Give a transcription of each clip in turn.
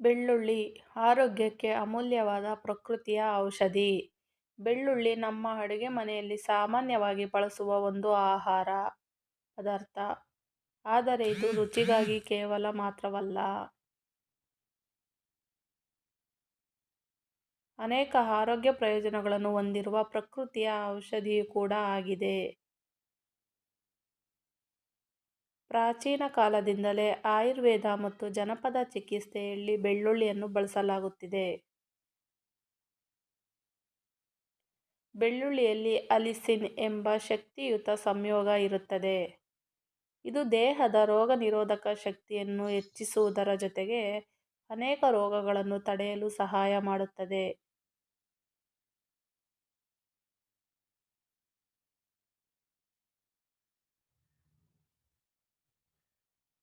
ಬೆಳ್ಳುಳ್ಳಿ ಆರೋಗ್ಯಕ್ಕೆ ಅಮೂಲ್ಯವಾದ ಪ್ರಕೃತಿಯ ಔಷಧಿ. ಬೆಳ್ಳುಳ್ಳಿ ನಮ್ಮ ಅಡುಗೆ ಮನೆಯಲ್ಲಿ ಸಾಮಾನ್ಯವಾಗಿ ಬಳಸುವ ಒಂದು ಆಹಾರ ಪದಾರ್ಥ. ಆದರೆ ಇದು ರುಚಿಗಾಗಿ ಕೇವಲ ಮಾತ್ರವಲ್ಲ, ಅನೇಕ ಆರೋಗ್ಯ ಪ್ರಯೋಜನಗಳನ್ನು ಹೊಂದಿರುವ ಪ್ರಕೃತಿಯ ಔಷಧಿಯೂ ಕೂಡ ಆಗಿದೆ. ಪ್ರಾಚೀನ ಕಾಲದಿಂದಲೇ ಆಯುರ್ವೇದ ಮತ್ತು ಜನಪದ ಚಿಕಿತ್ಸೆಯಲ್ಲಿ ಬೆಳ್ಳುಳ್ಳಿಯನ್ನು ಬಳಸಲಾಗುತ್ತಿದೆ. ಬೆಳ್ಳುಳ್ಳಿಯಲ್ಲಿ ಅಲಿಸಿನ್ ಎಂಬ ಶಕ್ತಿಯುತ ಸಂಯೋಗ ಇರುತ್ತದೆ. ಇದು ದೇಹದ ರೋಗನಿರೋಧಕ ಶಕ್ತಿಯನ್ನು ಹೆಚ್ಚಿಸುವುದರ ಜೊತೆಗೆ ಅನೇಕ ರೋಗಗಳನ್ನು ತಡೆಯಲು ಸಹಾಯ ಮಾಡುತ್ತದೆ.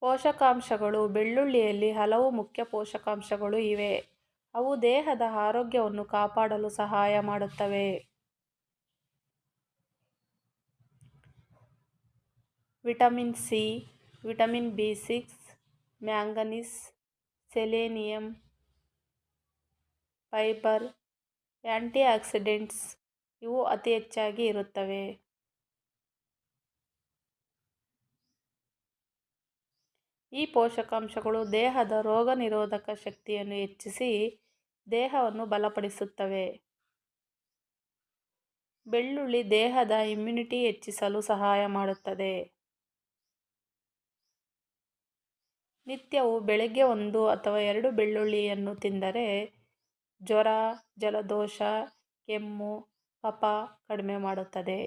ಪೋಷಕಾಂಶಗಳು. ಬೆಳ್ಳುಳ್ಳಿಯಲ್ಲಿ ಹಲವು ಮುಖ್ಯ ಪೋಷಕಾಂಶಗಳು ಇವೆ. ಅವು ದೇಹದ ಆರೋಗ್ಯವನ್ನು ಕಾಪಾಡಲು ಸಹಾಯ ಮಾಡುತ್ತವೆ. ವಿಟಮಿನ್ ಸಿ, ವಿಟಮಿನ್ ಬಿ6, ಮ್ಯಾಂಗನೀಸ್, ಸೆಲೆನಿಯಂ, ಫೈಬರ್, ಆಂಟಿಆಕ್ಸಿಡೆಂಟ್ಸ್ ಇವು ಅತಿ ಹೆಚ್ಚಾಗಿ ಇರುತ್ತವೆ. ಈ ಪೋಷಕಾಂಶಗಳು ದೇಹದ ರೋಗನಿರೋಧಕ ಶಕ್ತಿಯನ್ನು ಹೆಚ್ಚಿಸಿ ದೇಹವನ್ನು ಬಲಪಡಿಸುತ್ತವೆ. ಬೆಳ್ಳುಳ್ಳಿ ದೇಹದ ಇಮ್ಯುನಿಟಿ ಹೆಚ್ಚಿಸಲು ಸಹಾಯ ಮಾಡುತ್ತದೆ. ನಿತ್ಯವೂ ಬೆಳಗ್ಗೆ 1 ಅಥವಾ 2 ಬೆಳ್ಳುಳ್ಳಿಯನ್ನು ತಿಂದರೆ ಜ್ವರ, ಜಲದೋಷ, ಕೆಮ್ಮು, ಕಫ ಕಡಿಮೆ ಮಾಡುತ್ತದೆ.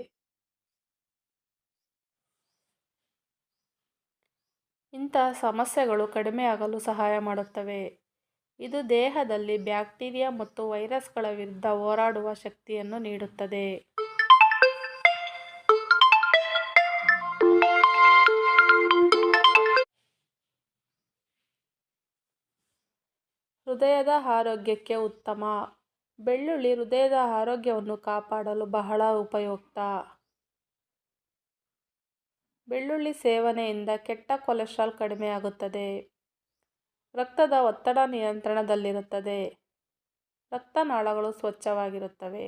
ಇಂತಹ ಸಮಸ್ಯೆಗಳು ಕಡಿಮೆಯಾಗಲು ಸಹಾಯ ಮಾಡುತ್ತವೆ. ಇದು ದೇಹದಲ್ಲಿ ಬ್ಯಾಕ್ಟೀರಿಯಾ ಮತ್ತು ವೈರಸ್ಗಳ ವಿರುದ್ಧ ಹೋರಾಡುವ ಶಕ್ತಿಯನ್ನು ನೀಡುತ್ತದೆ. ಹೃದಯದ ಆರೋಗ್ಯಕ್ಕೆ ಉತ್ತಮ. ಬೆಳ್ಳುಳ್ಳಿ ಹೃದಯದ ಆರೋಗ್ಯವನ್ನು ಕಾಪಾಡಲು ಬಹಳ ಉಪಯುಕ್ತ. ಬೆಳ್ಳುಳ್ಳಿ ಸೇವನೆಯಿಂದ ಕೆಟ್ಟ ಕೊಲೆಸ್ಟ್ರಾಲ್ ಕಡಿಮೆಯಾಗುತ್ತದೆ. ರಕ್ತದ ಒತ್ತಡ ನಿಯಂತ್ರಣದಲ್ಲಿರುತ್ತದೆ. ರಕ್ತನಾಳಗಳು ಸ್ವಚ್ಛವಾಗಿರುತ್ತವೆ.